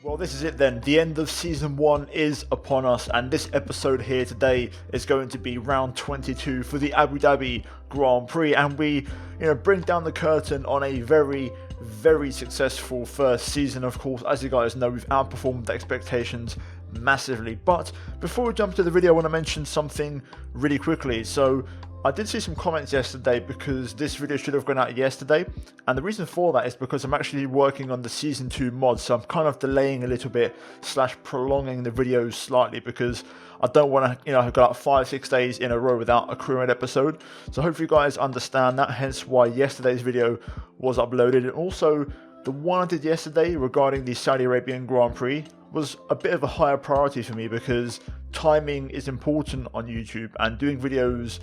Well, this is it then. The end of season 1 is upon us, and this episode here today is going to be round 22 for the Abu Dhabi Grand Prix, and we, bring down the curtain on a very successful first season. Of course, as you guys know, we've outperformed the expectations massively. But before we jump to the video, I want to mention something really quickly. So I did see some comments yesterday because this video should have gone out yesterday, and the reason for that is because I'm actually working on the season 2 mod, so I'm kind of delaying a little bit / prolonging the videos slightly because I don't want to go out 5-6 days in a row without a crew mode episode. So hopefully you guys understand that, hence why yesterday's video was uploaded. And also the one I did yesterday regarding the Saudi Arabian Grand Prix was a bit of a higher priority for me because timing is important on YouTube, and doing videos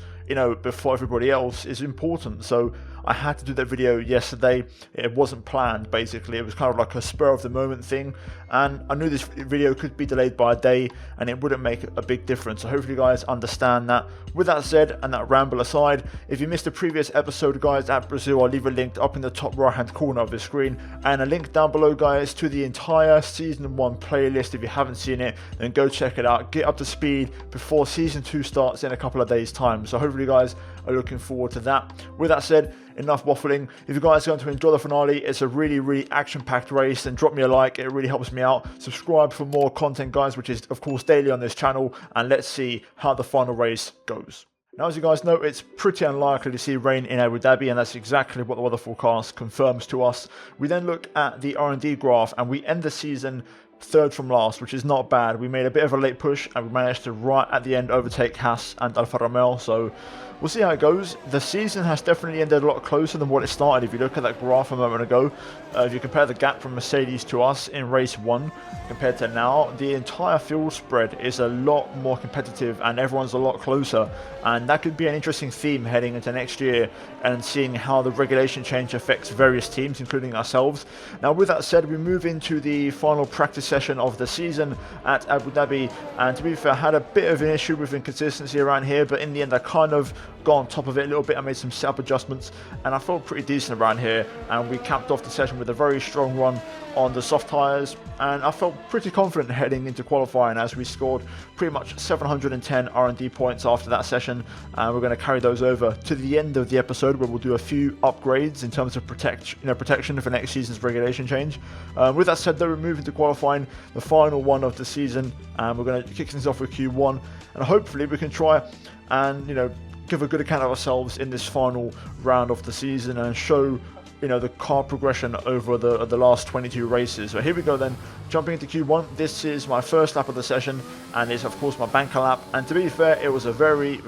before everybody else is important. So I had to do that video yesterday. It wasn't planned, basically. It was kind of like a spur of the moment thing, and I knew this video could be delayed by a day and it wouldn't make a big difference. So hopefully you guys understand that. With that said, and that ramble aside, if you missed the previous episode, guys, at Brazil, I'll leave a link up in the top right hand corner of the screen, and a link down below, guys, to the entire season 1 playlist. If you haven't seen it, then go check it out. Get up to speed before season 2 starts in a couple of days time. So hopefully you guys are looking forward to that. With that said, enough waffling. If you guys are going to enjoy the finale, it's a really action-packed race, then drop me a like. It really helps me out. Subscribe for more content, guys, which is of course daily on this channel, and let's see how the final race goes. Now, as you guys know, it's pretty unlikely to see rain in Abu Dhabi, and that's exactly what the weather forecast confirms to us. We then look at the R&D graph, and we end the season 3rd from last, which is not bad. We made a bit of a late push, and we managed to right at the end overtake Haas and Alfa Romeo, so we'll see how it goes. The season has definitely ended a lot closer than what it started. If you look at that graph a moment ago, if you compare the gap from Mercedes to us in race 1 compared to now, the entire field spread is a lot more competitive and everyone's a lot closer, and that could be an interesting theme heading into next year and seeing how the regulation change affects various teams, including ourselves. Now, with that said, we move into the final practice session of the season at Abu Dhabi, and to be fair, I had a bit of an issue with inconsistency around here, but in the end I kind of got on top of it a little bit. I made some setup adjustments and I felt pretty decent around here, and we capped off the session with a very strong run on the soft tyres, and I felt pretty confident heading into qualifying as we scored pretty much 710 R&D points after that session, and we're going to carry those over to the end of the episode where we'll do a few upgrades in terms of protection for next season's regulation change. With that said, though, we're moving to qualifying, the final one of the season, and we're going to kick things off with Q1, and hopefully we can try and give a good account of ourselves in this final round of the season and show the car progression over the last 22 races. So here we go then, jumping into Q1. This is my first lap of the session, and it's of course my banker lap, and to be fair, it was a very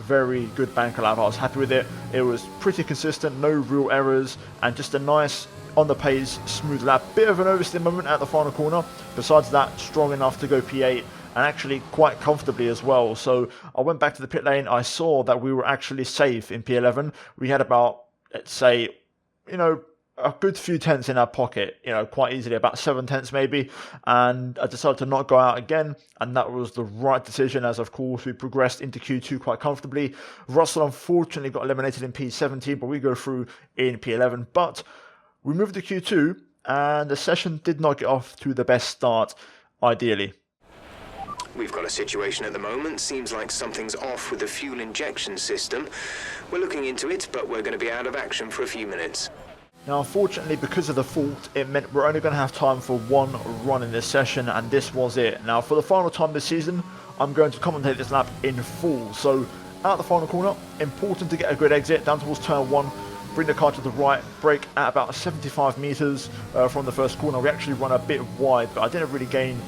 good banker lap. I was happy with it. It was pretty consistent, no real errors, and just a nice on the pace smooth lap. Bit of an oversteer moment at the final corner, besides that strong enough to go P8 and actually quite comfortably as well. So I went back to the pit lane. I saw that we were actually safe in P11. We had about, let's say, a good few tenths in our pocket, quite easily, about 7 tenths maybe, and I decided to not go out again, and that was the right decision, as of course we progressed into Q2 quite comfortably. Russell unfortunately got eliminated in P17, but we go through in P11. But we moved to Q2, and the session did not get off to the best start, ideally. We've got a situation at the moment. Seems like something's off with the fuel injection system. We're looking into it, but we're going to be out of action for a few minutes. Now, unfortunately, because of the fault, it meant we're only going to have time for one run in this session, and this was it. Now, for the final time this season, I'm going to commentate this lap in full. So, out the final corner, important to get a good exit down towards turn 1. Bring the car to the right, brake at about 75 meters from the first corner. We actually run a bit wide, but I didn't really gain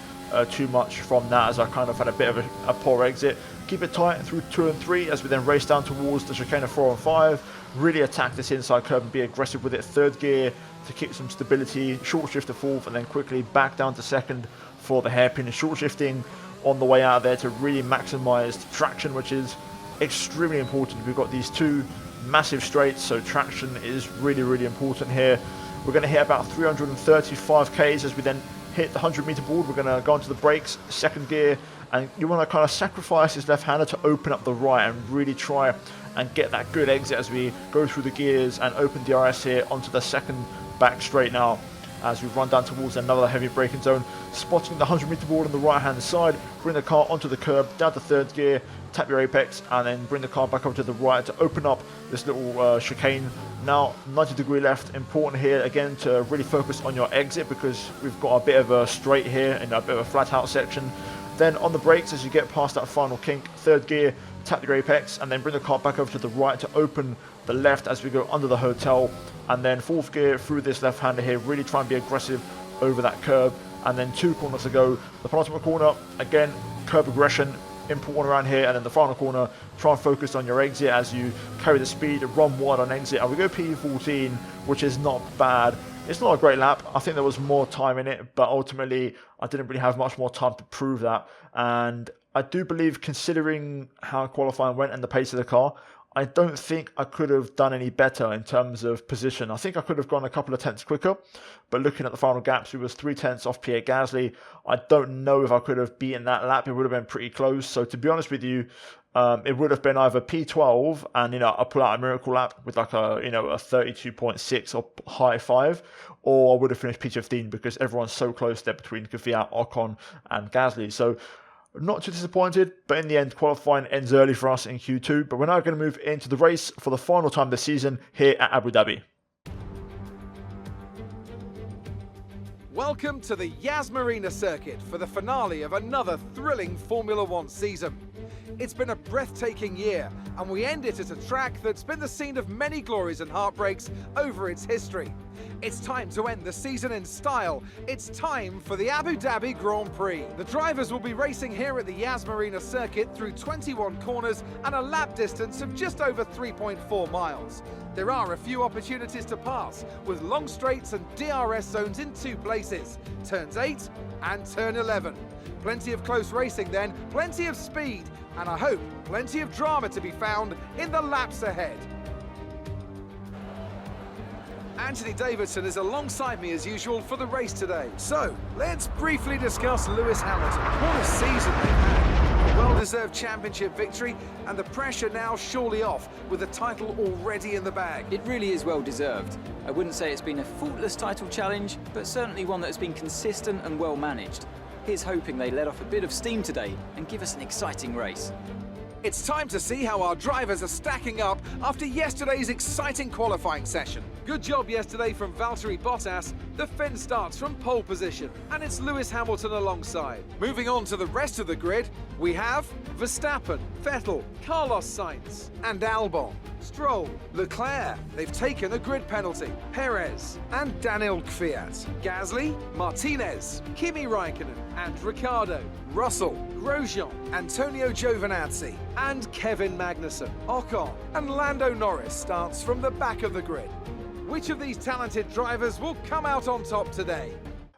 too much from that, as I kind of had a bit of a poor exit. Keep it tight through 2 and 3 as we then race down towards the chicane of 4 and 5. Really attack this inside curve and be aggressive with it. 3rd gear to keep some stability, short shift to 4th, and then quickly back down to 2nd for the hairpin. And short shifting on the way out of there to really maximize traction, which is extremely important. We've got these 2 massive straights, so traction is really important here. We're going to hit about 335 k's as we then hit the 100-meter board. We're going to go onto the brakes, 2nd gear, and you want to kind of sacrifice his left-hander to open up the right and really try and get that good exit as we go through the gears and open DRS here onto the 2nd back straight. Now, as we run down towards another heavy braking zone, spotting the 100-meter board on the right hand side, bring the car onto the curb, down to third gear, tap your apex, and then bring the car back over to the right to open up this little chicane. Now 90-degree left, important here again to really focus on your exit, because we've got a bit of a straight here and a bit of a flat out section. Then on the brakes, as you get past that final kink, third gear, tap your apex, and then bring the car back over to the right to open the left as we go under the hotel, and then fourth gear through this left hander here, really try and be aggressive over that curb, and then 2 corners to go. The penultimate corner, again, curb aggression, important around here, and then the final corner, try and focus on your exit as you carry the speed, run wide on exit, and we go P14, which is not bad. It's not a great lap. I think there was more time in it, but ultimately I didn't really have much more time to prove that. And I do believe, considering how qualifying went and the pace of the car, I don't think I could have done any better in terms of position. I think I could have gone a couple of tenths quicker, but looking at the final gaps, it was 3 tenths off Pierre Gasly. I don't know if I could have beaten that lap. It would have been pretty close. So to be honest with you, it would have been either P12 and, I pull out a miracle lap with like a 32.6 or high 5, or I would have finished P15 because everyone's so close there between Kvyat, Ocon and Gasly. So not too disappointed, but in the end, qualifying ends early for us in Q2. But we're now going to move into the race for the final time this season here at Abu Dhabi. Welcome to the Yas Marina circuit for the finale of another thrilling Formula One season. It's been a breathtaking year, and we end it at a track that's been the scene of many glories and heartbreaks over its history. It's time to end the season in style. It's time for the Abu Dhabi Grand Prix. The drivers will be racing here at the Yas Marina circuit through 21 corners and a lap distance of just over 3.4 miles. There are a few opportunities to pass, with long straights and DRS zones in 2 places, turns 8 and turn 11. Plenty of close racing then, plenty of speed, and I hope plenty of drama to be found in the laps ahead. Anthony Davidson is alongside me as usual for the race today. So, let's briefly discuss Lewis Hamilton. What a season they've had. A well-deserved championship victory, and the pressure now surely off, with the title already in the bag. It really is well-deserved. I wouldn't say it's been a faultless title challenge, but certainly one that has been consistent and well-managed. Here's hoping they let off a bit of steam today and give us an exciting race. It's time to see how our drivers are stacking up after yesterday's exciting qualifying session. Good job yesterday from Valtteri Bottas. The Finn starts from pole position, and it's Lewis Hamilton alongside. Moving on to the rest of the grid, we have Verstappen, Vettel, Carlos Sainz, and Albon. Stroll, Leclerc, they've taken a grid penalty, Perez, and Daniel Kvyat. Gasly, Martinez, Kimi Raikkonen, and Ricciardo. Russell, Grosjean, Antonio Giovinazzi, and Kevin Magnussen. Ocon and Lando Norris starts from the back of the grid. Which of these talented drivers will come out on top today?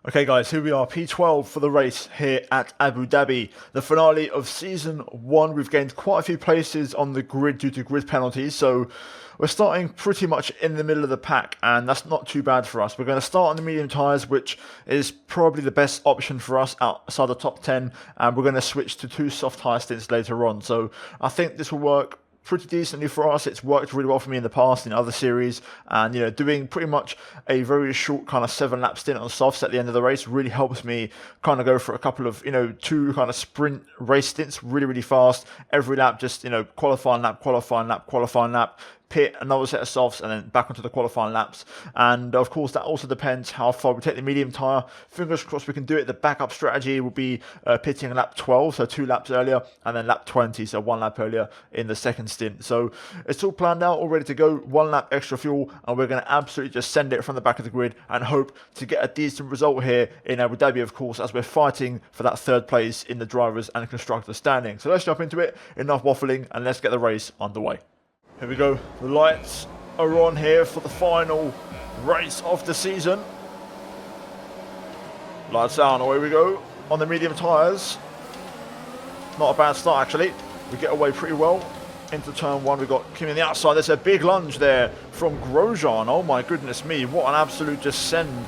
Okay guys, here we are, P12 for the race here at Abu Dhabi. The finale of Season 1. We've gained quite a few places on the grid due to grid penalties, so we're starting pretty much in the middle of the pack, and that's not too bad for us. We're going to start on the medium tyres, which is probably the best option for us outside the top 10, and we're going to switch to 2 soft tyre stints later on. So I think this will work pretty decently for us. It's worked really well for me in the past in other series, and doing pretty much a very short kind of 7-lap stint on softs at the end of the race really helps me kind of go for a couple of 2 kind of sprint race stints really fast every lap, just qualifying lap, pit, another set of softs, and then back onto the qualifying laps. And of course that also depends how far we take the medium tyre. Fingers crossed we can do it. The backup strategy will be pitting lap 12, so 2 laps earlier, and then lap 20, so 1 lap earlier in the second stint. So it's all planned out, all ready to go. 1 lap extra fuel, and we're going to absolutely just send it from the back of the grid and hope to get a decent result here in Abu Dhabi, of course, as we're fighting for that 3rd place in the drivers and constructors standing. So let's jump into it. Enough waffling, and let's get the race underway. Here we go, the lights are on here for the final race of the season. Lights down, away we go on the medium tyres. Not a bad start actually. We get away pretty well. Into turn 1, we've got Kimi on the outside. There's a big lunge there from Grosjean. Oh my goodness me, what an absolute descend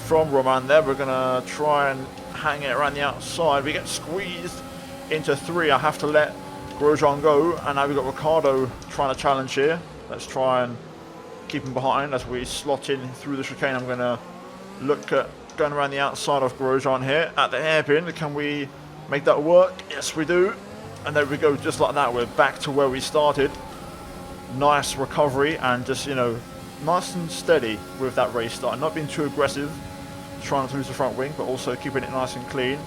from Roman there. We're going to try and hang it around the outside. We get squeezed into 3. I have to let Grosjean go, and now we've got Ricciardo trying to challenge here. Let's try and keep him behind as we slot in through the chicane. I'm going to look at going around the outside of Grosjean here at the hairpin. Can we make that work? Yes, we do. And there we go, just like that, we're back to where we started. Nice recovery and just, you know, nice and steady with that race start. Not being too aggressive, trying not to lose the front wing, but also keeping it nice and clean.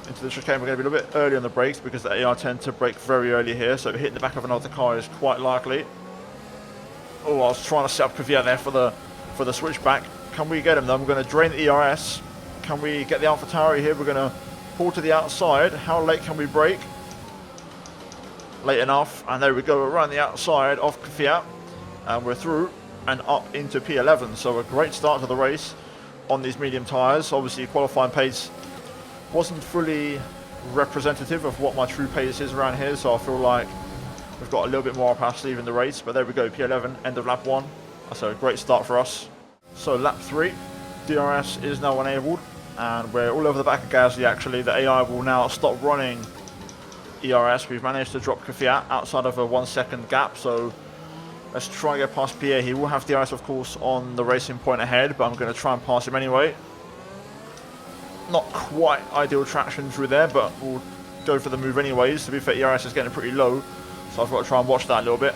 Into the chicane, we're going to be a little bit early on the brakes because the AI tend to brake very early here, so hitting the back of another car is quite likely. Oh, I was trying to set up Kvyat there for the switchback. Can we get him though? We're going to drain the ERS. Can we get the AlphaTauri here? We're going to pull to the outside. How late can we brake? Late enough, and there we go, around the outside of Kvyat, and we're through and up into P11. So a great start to the race on these medium tyres. Obviously qualifying pace wasn't fully representative of what my true pace is around here, so I feel like we've got a little bit more up our sleeve in the race. But there we go, P11, end of lap 1. So a great start for us. So lap 3, DRS is now enabled, and we're all over the back of Gasly actually. The AI will now stop running ERS. We've managed to drop Kvyat outside of a 1 second gap, so let's try and get past Pierre. He will have DRS of course on the racing point ahead, but I'm going to try and pass him anyway. Not quite ideal traction through there, but we'll go for the move anyways. To be fair, ERS is getting pretty low, so I've got to try and watch that a little bit.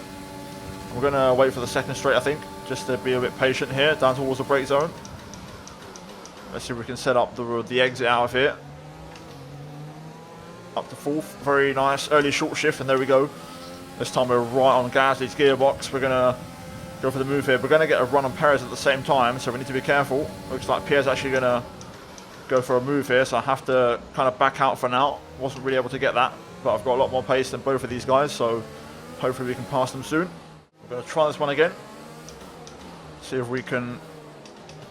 We're going to wait for the second straight, I think, just to be a bit patient here, down towards the brake zone. Let's see if we can set up the exit out of here. Up to 4th, very nice, early short shift, and there we go. This time we're right on Gasly's gearbox. We're going to go for the move here. We're going to get a run on Perez at the same time, so we need to be careful. Looks like Pierre's actually going to go for a move here, so I have to kind of back out for now. Wasn't really able to get that, but I've got a lot more pace than both of these guys, so hopefully we can pass them soon. We're going to try this one again. See if we can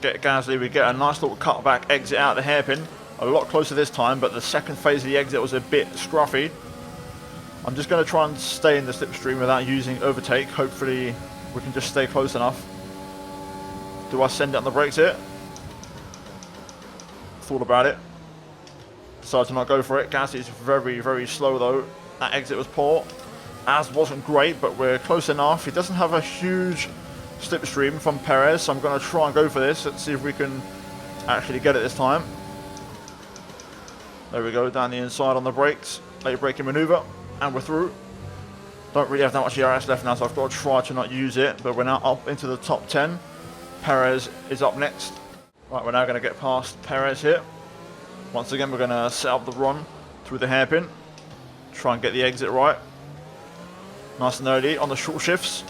get Gasly. We get a nice little cutback exit out of the hairpin. A lot closer this time, but the second phase of the exit was a bit scruffy. I'm just going to try and stay in the slipstream without using overtake. Hopefully we can just stay close enough. Do I send it on the brakes here? Thought about it. Decided to not go for it. Gasly is very, very slow though. That exit was poor. As wasn't great, but we're close enough. He doesn't have a huge slipstream from Perez, so I'm going to try and go for this. Let's see if we can actually get it this time. There we go, down the inside on the brakes. Late braking maneuver, and we're through. Don't really have that much ERS left now, so I've got to try to not use it, but we're now up into the top 10. Perez is up next. Right, we're now going to get past Perez here. Once again, we're going to set up the run through the hairpin. Try and get the exit right. Nice and early on the short shifts.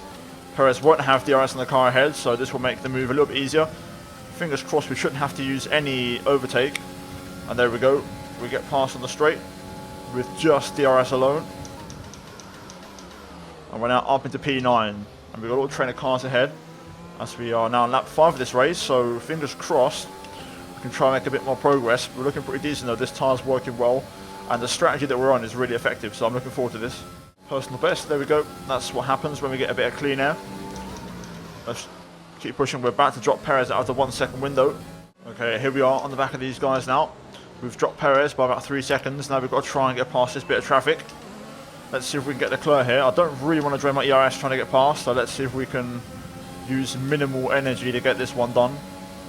Perez won't have DRS on the car ahead, so this will make the move a little bit easier. Fingers crossed we shouldn't have to use any overtake. And there we go. We get past on the straight with just DRS alone. And we're now up into P9. And we've got all the trainer cars ahead as we are now on lap 5 of this race. So fingers crossed we can try and make a bit more progress. We're looking pretty decent though. This tire's working well. And the strategy that we're on is really effective. So I'm looking forward to this. Personal best, there we go. That's what happens when we get a bit of clean air. Let's keep pushing. We're about to drop Perez out of the 1 second window. Okay, here we are on the back of these guys now. We've dropped Perez by about 3 seconds. Now we've got to try and get past this bit of traffic. Let's see if we can get Leclerc here. I don't really want to drain my ERS trying to get past, so let's see if we can use minimal energy to get this one done.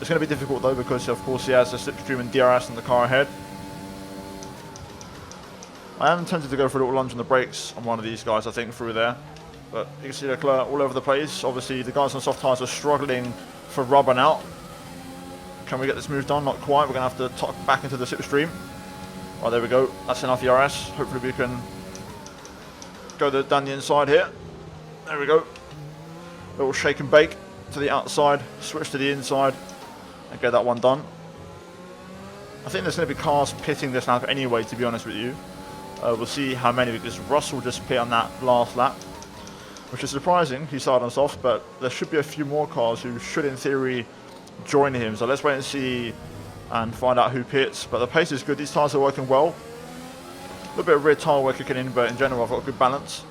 It's going to be difficult though, because of course he has a slipstream and DRS in the car ahead. I am tempted to go for a little lunge on the brakes on one of these guys, I think, through there. But you can see Leclerc all over the place. Obviously the guys on soft tyres are struggling for rubber now. Can we get this move done? Not quite. We're going to have to tuck back into the slipstream. Oh, there we go. That's enough ERS. Hopefully we can go down the inside here. There we go. Little shake and bake to the outside. Switch to the inside and get that one done. I think there's going to be cars pitting this lap anyway, to be honest with you. We'll see how many, because Russell just pit on that last lap, which is surprising. He started on soft, but there should be a few more cars who should, in theory, join him. So let's wait and see and find out who pits. But the pace is good. These tyres are working well. A little bit of rear tyre work kicking in, but in general I've got a good balance.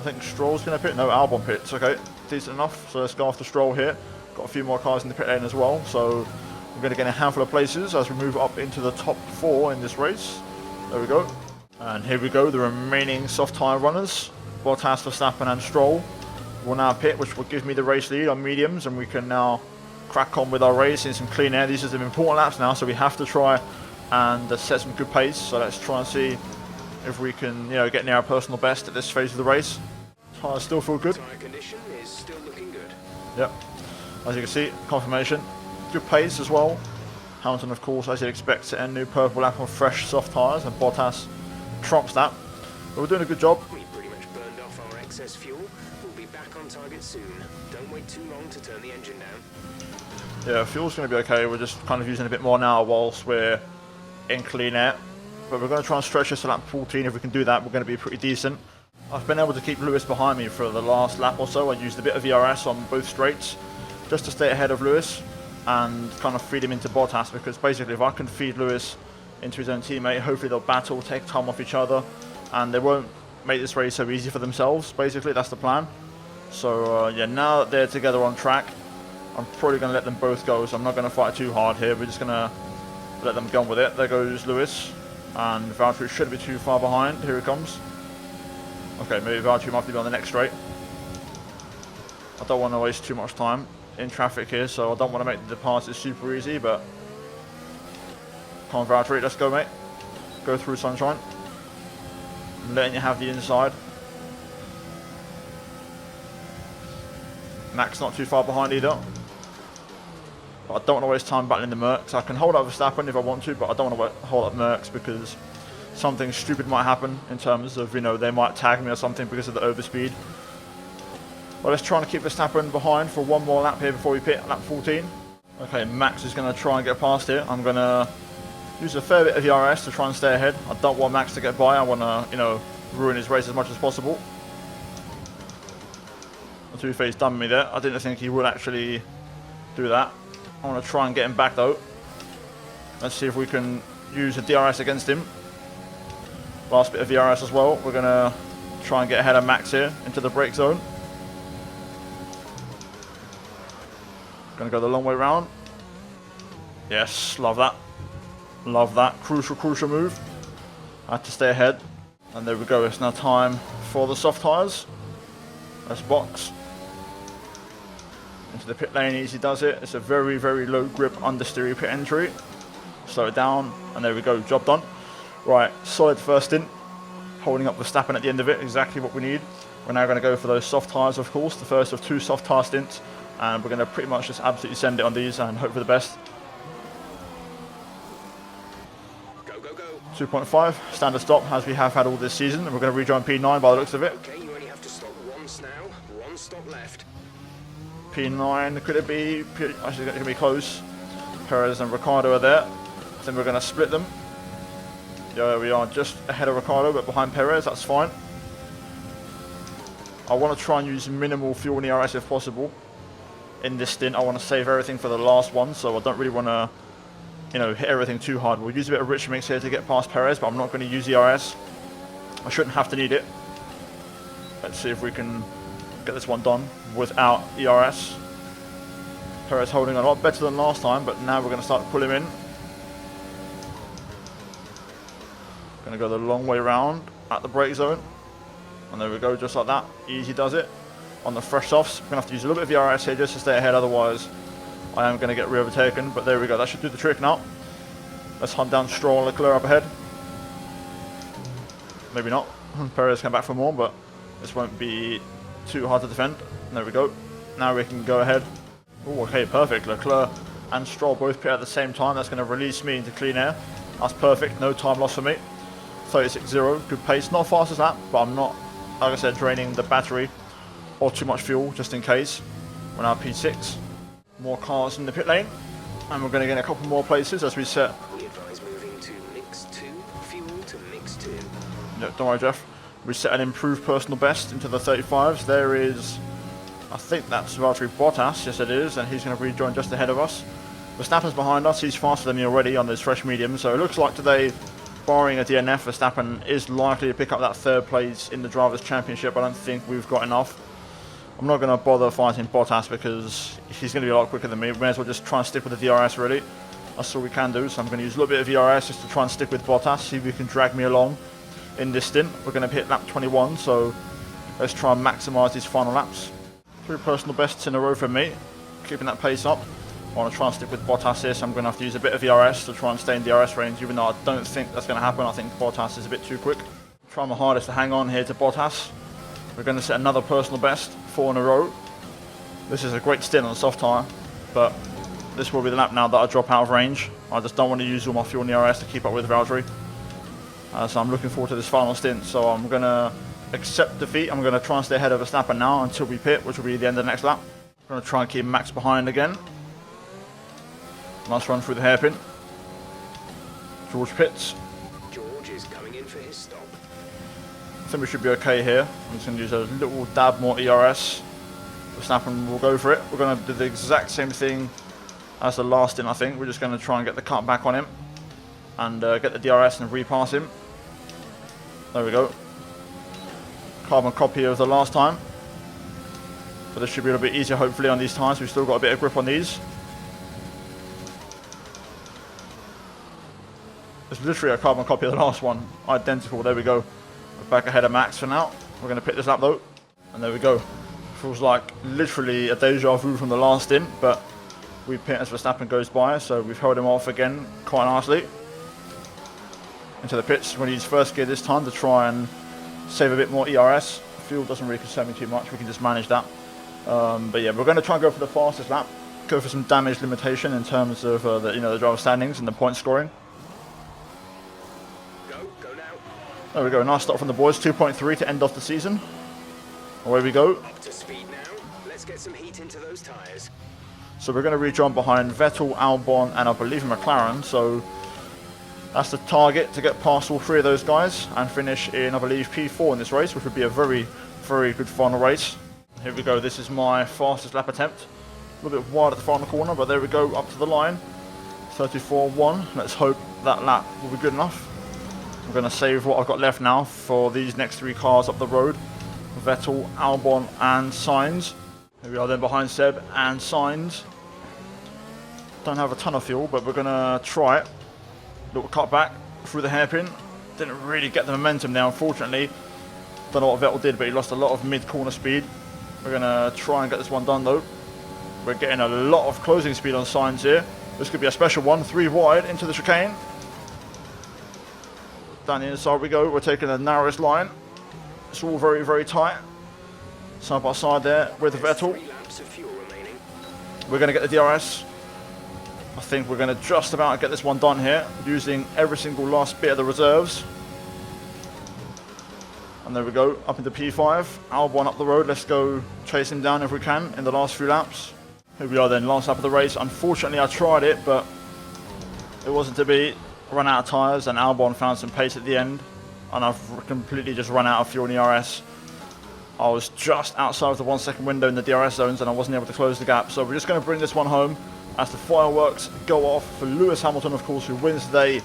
I think Stroll's going to pit. No, Albon pits. Okay, decent enough. So let's go after Stroll here. Got a few more cars in the pit lane as well. So we're going to get a handful of places as we move up into the top 4 in this race. There we go. And here we go, the remaining soft tyre runners. Bottas, Verstappen and Stroll will now pit, which will give me the race lead on mediums, and we can now crack on with our race in some clean air. These are some important laps now, so we have to try and set some good pace. So let's try and see if we can, get near our personal best at this phase of the race. Tyres still feel good. Tyre condition is still looking good. Yep. As you can see, confirmation. Good pace as well. Hamilton, of course, as you'd expect, to end new purple lap on fresh soft tyres, and Bottas trumps that. But we're doing a good job. We pretty much burned off our excess fuel. We'll be back on target soon. Don't wait too long to turn the engine down. Yeah, fuel's going to be okay. We're just kind of using a bit more now whilst we're in clean air. But we're going to try and stretch this to lap 14. If we can do that, we're going to be pretty decent. I've been able to keep Lewis behind me for the last lap or so. I used a bit of ERS on both straights just to stay ahead of Lewis and kind of feed him into Bottas, because basically if I can feed Lewis into his own teammate, hopefully they'll battle, take time off each other, and they won't make this race so easy for themselves. Basically, that's the plan. So yeah, now that they're together on track, I'm probably going to let them both go, so I'm not going to fight too hard here. We're just going to let them go on with it. There goes Lewis, and Valtteri shouldn't be too far behind. Here he comes. Okay, maybe Valtteri might have to be on the next straight. I don't want to waste too much time in traffic here, so I don't want to make the passes super easy, but come on Valtteri, let's go mate. Go through sunshine. I'm letting you have the inside. Max not too far behind either. But I don't want to waste time battling the Mercs. I can hold up Verstappen if I want to, but I don't want to hold up Mercs because something stupid might happen in terms of, they might tag me or something because of the overspeed. Well, let's try and keep Verstappen behind for one more lap here before we pit, lap 14. Okay, Max is going to try and get past here. I'm going to use a fair bit of ERS to try and stay ahead. I don't want Max to get by. I want to, ruin his race as much as possible. Two-Face done me there. I didn't think he would actually do that. I want to try and get him back though. Let's see if we can use a DRS against him. Last bit of DRS as well. We're going to try and get ahead of Max here into the brake zone. Going to go the long way round. Yes, love that. Love that. Crucial move. I had to stay ahead. And there we go. It's now time for the soft tyres. Let's box. Into the pit lane, easy does it. It's a very, very low grip understeer pit entry. Slow it down. And there we go. Job done. Right, solid first stint. Holding up Verstappen at the end of it. Exactly what we need. We're now going to go for those soft tyres, of course. The first of 2 soft tyre stints. And we're going to pretty much just absolutely send it on these and hope for the best. Go, go, go. 2.5, standard stop as we have had all this season. And we're going to rejoin P9 by the looks of it. Okay, you only have to stop once now. One stop left. P9, could it be? Actually, it's going to be close. Perez and Ricciardo are there. I think we're going to split them. Yeah, we are just ahead of Ricciardo, but behind Perez, that's fine. I want to try and use minimal fuel in ERS if possible. In this stint, I want to save everything for the last one, so I don't really want to, hit everything too hard. We'll use a bit of rich mix here to get past Perez, but I'm not going to use ERS. I shouldn't have to need it. Let's see if we can get this one done without ERS. Perez holding a lot better than last time, but now we're going to start to pull him in. Going to go the long way round at the brake zone. And there we go, just like that. Easy does it. On the fresh softs, we're going to have to use a little bit of ERS here just to stay ahead, otherwise I am going to get re-overtaken. But there we go, that should do the trick now. Let's hunt down Stroll and Leclerc up ahead. Maybe not. Perez came back for more, but this won't be too hard to defend. There we go. Now we can go ahead. Oh, okay, perfect. Leclerc and Stroll both pit at the same time. That's going to release me into clean air. That's perfect, no time loss for me. 36.0, good pace. Not fast as that, but I'm not, like I said, draining the battery or too much fuel just in case. We're now P6. More cars in the pit lane, and we're going to get a couple more places as we set. We advise moving to mix 2, fuel to mix 2. Yeah, don't worry, Jeff. We set an improved personal best into the 35s. There is, I think that's Valtteri Bottas. Yes, it is, and he's going to rejoin just ahead of us. Verstappen's behind us. He's faster than me already on those fresh mediums, so it looks like today, barring a DNF, Verstappen is likely to pick up that 3rd place in the Drivers' Championship. I don't think we've got enough. I'm not going to bother fighting Bottas because he's going to be a lot quicker than me. We may as well just try and stick with the DRS really. That's all we can do. So I'm going to use a little bit of DRS just to try and stick with Bottas, see if we can drag me along in this stint. We're going to hit lap 21, so let's try and maximise these final laps. 3 personal bests in a row for me, keeping that pace up. I want to try and stick with Bottas here, so I'm going to have to use a bit of ERS to try and stay in DRS range, even though I don't think that's going to happen. I think Bottas is a bit too quick. Try my hardest to hang on here to Bottas. We're going to set another personal best, 4 in a row. This is a great stint on a soft tyre, but this will be the lap now that I drop out of range. I just don't want to use all my fuel in the ERS to keep up with Valtteri. So I'm looking forward to this final stint, so I'm going to accept defeat. I'm going to try and stay ahead of Verstappen now until we pit, which will be the end of the next lap. I'm going to try and keep Max behind again. Nice run through the hairpin. George pits. George is coming in for his stop. I think we should be okay here. I'm just going to use a little dab more ERS. Verstappen will go for it. We're going to do the exact same thing as the last stint, I think. We're just going to try and get the cut back on him and get the DRS and repass him. There we go. Carbon copy of the last time. But this should be a little bit easier, hopefully, on these tyres. We've still got a bit of grip on these. It's literally a carbon copy of the last one. Identical. There we go. We're back ahead of Max for now. We're going to pick this up though. And there we go. Feels like literally a deja vu from the last stint. But we pit as Verstappen goes by. So we've held him off again quite nicely. Into the pits. We're going to use first gear this time to try and save a bit more ERS. Fuel doesn't really concern me too much. We can just manage that. But yeah, we're going to try and go for the fastest lap. Go for some damage limitation in terms of the driver standings and the point scoring. There we go, nice start from the boys, 2.3 to end off the season. Away we go. Up to speed now. Let's get some heat into those tyres. So we're going to rejoin behind Vettel, Albon, and I believe McLaren. So that's the target, to get past all 3 of those guys and finish in, I believe, P4 in this race, which would be a very, very good final race. Here we go, this is my fastest lap attempt. A little bit wide at the final corner, but there we go, up to the line. 34.1. Let's hope that lap will be good enough. I'm going to save what I've got left now for these next 3 cars up the road. Vettel, Albon and Sainz. Here we are then behind Seb and Sainz. Don't have a ton of fuel, but we're going to try it. Little cut back through the hairpin. Didn't really get the momentum there, unfortunately. Don't know what Vettel did, but he lost a lot of mid-corner speed. We're going to try and get this one done though. We're getting a lot of closing speed on Sainz here. This could be a special one. 3 wide into the chicane. Down the inside we go. We're taking the narrowest line. It's all very, very tight. Side by side there with Vettel. 3 laps of fuel remaining. We're going to get the DRS. I think we're going to just about get this one done here, using every single last bit of the reserves. And there we go, up into P5. Albon up the road. Let's go chase him down if we can in the last few laps. Here we are then, last lap of the race. Unfortunately, I tried it, but it wasn't to be. Run out of tyres, and Albon found some pace at the end, and I've completely just run out of fuel in the ERS. I was just outside of the 1 second window in the DRS zones and I wasn't able to close the gap, so we're just going to bring this one home as the fireworks go off for Lewis Hamilton, of course, who wins today.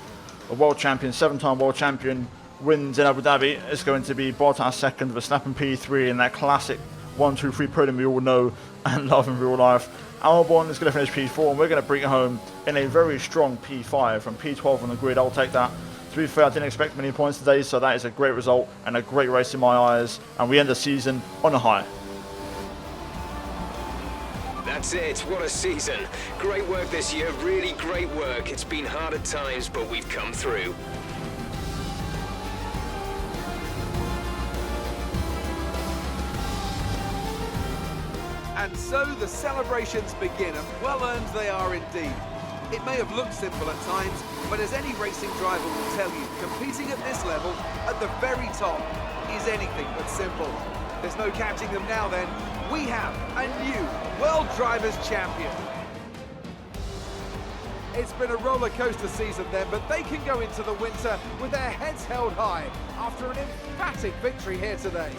A world champion, 7-time world champion, wins in Abu Dhabi. It's going to be Bottas second, Verstappen P3 in that classic 1-2-3 podium we all know and love in real life. Albon is going to finish P4 and we're going to bring it home in a very strong P5 from P12 on the grid. I'll take that. To be fair, I didn't expect many points today, so that is a great result and a great race in my eyes, and we end the season on a high. That's it, what a season. Great work this year, really great work. It's been hard at times, but we've come through. And so the celebrations begin, and well earned they are indeed. It may have looked simple at times, but as any racing driver will tell you, competing at this level, at the very top, is anything but simple. There's no catching them now then. We have a new World Drivers' Champion. It's been a roller coaster season then, but they can go into the winter with their heads held high after an emphatic victory here today.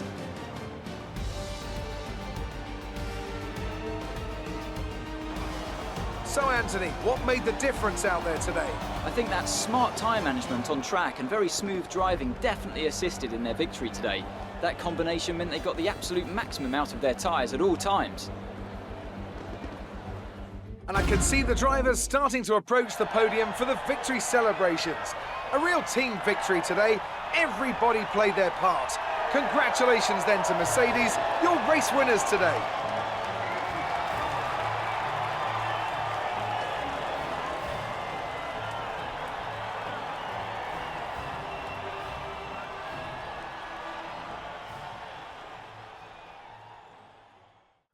So Anthony, what made the difference out there today? I think that smart tyre management on track and very smooth driving definitely assisted in their victory today. That combination meant they got the absolute maximum out of their tyres at all times. And I can see the drivers starting to approach the podium for the victory celebrations. A real team victory today. Everybody played their part. Congratulations then to Mercedes, your race winners today.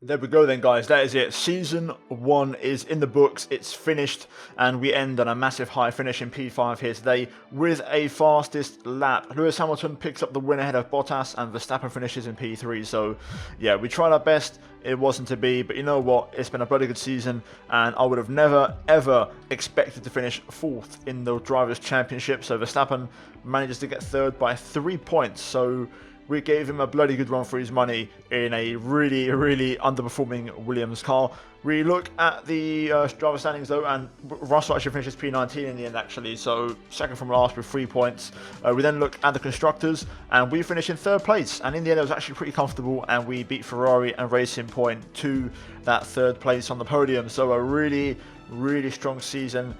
There we go then, guys. That is it. Season 1 is in the books. It's finished, and we end on a massive high finish in P5 here today with a fastest lap. Lewis Hamilton picks up the win ahead of Bottas, and Verstappen finishes in P3. So, yeah, we tried our best. It wasn't to be, but you know what? It's been a bloody good season, and I would have never, ever expected to finish 4th in the Drivers' Championship. So Verstappen manages to get 3rd by 3 points. So we gave him a bloody good run for his money in a really, really underperforming Williams car. We look at the driver standings though, and Russell actually finishes P19 in the end actually, so second from last with 3 points. We then look at the constructors, and we finish in 3rd place, and in the end it was actually pretty comfortable, and we beat Ferrari and Racing Point to that 3rd place on the podium. So a really, really strong season.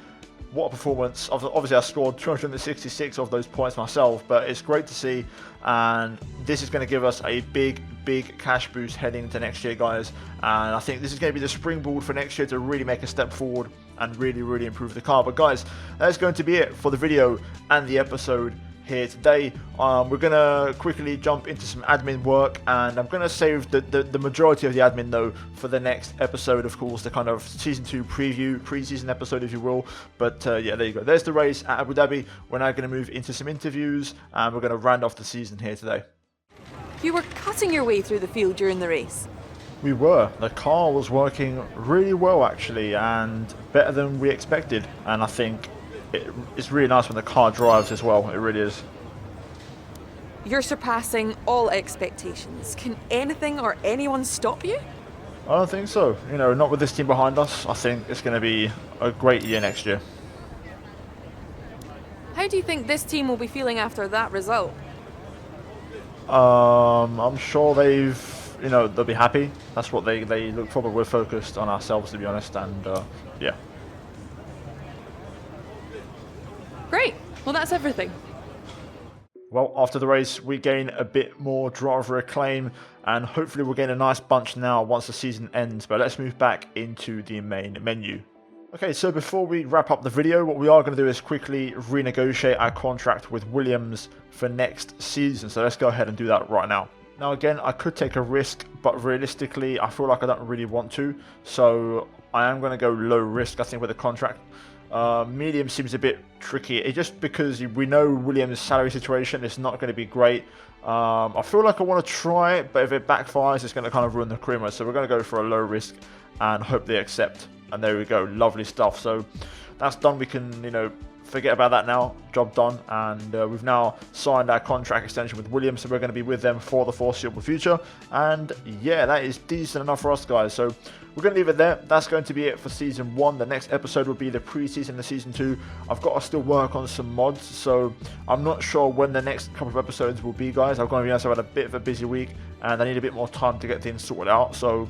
What a performance. Obviously I scored 266 of those points myself, but it's great to see, and this is going to give us a big cash boost heading into next year, guys. And I think this is going to be the springboard for next year to really make a step forward and really improve the car. But guys, that's going to be it for the video and the episode here today. We're going to quickly jump into some admin work, and I'm going to save the majority of the admin though for the next episode, of course, the kind of season 2 preview, pre-season episode if you will. But yeah, there you go. There's the race at Abu Dhabi. We're now going to move into some interviews, and we're going to round off the season here today. You were cutting your way through the field during the race. We were. The car was working really well actually, and better than we expected, and I think it's really nice when the car drives as well. It really is. You're surpassing all expectations. Can anything or anyone stop you? I don't think so. You know, not with this team behind us. I think it's going to be a great year next year. How do you think this team will be feeling after that result? I'm sure they'll be happy. That's what they look for, but we're focused on ourselves, to be honest, and yeah. Great. Well, that's everything. Well, after the race, we gain a bit more driver acclaim, and hopefully we'll gain a nice bunch now once the season ends. But let's move back into the main menu. Okay, so before we wrap up the video, what we are going to do is quickly renegotiate our contract with Williams for next season. So let's go ahead and do that right now. Now again, I could take a risk, but realistically, I feel like I don't really want to. So I am going to go low risk, I think, with the contract. Medium seems a bit tricky. It's just because we know Williams' salary situation is not going to be great. I feel like I want to try it, but if it backfires, it's going to kind of ruin the career mode. So we're going to go for a low risk and hope they accept. And there we go, lovely stuff. So that's done. We can, forget about that now. Job done, and we've now signed our contract extension with Williams, so we're going to be with them for the foreseeable future. And yeah, that is decent enough for us, guys. So we're going to leave it there. That's going to be it for season 1. The next episode will be the pre-season of season 2. I've got to still work on some mods, so I'm not sure when the next couple of episodes will be, guys. I'm going to be honest, I've had a bit of a busy week, and I need a bit more time to get things sorted out. So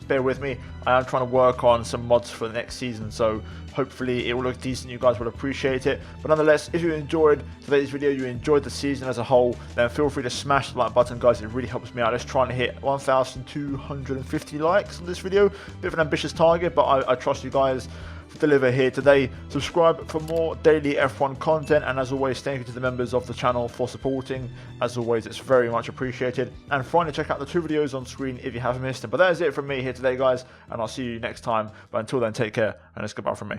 bear with me. I am trying to work on some mods for the next season, so hopefully it will look decent. You guys will appreciate it. But nonetheless, if you enjoyed today's video, you enjoyed the season as a whole, then feel free to smash the like button, guys. It really helps me out. Let's try and hit 1,250 likes on this video. Bit of an ambitious target, but I trust you guys to deliver here today. Subscribe for more daily F1 content, and as always, thank you to the members of the channel for supporting. As always, it's very much appreciated. And finally, check out the 2 videos on screen if you haven't missed them. But that is it from me here today, guys, and I'll see you next time. But until then, take care, and it's goodbye from me.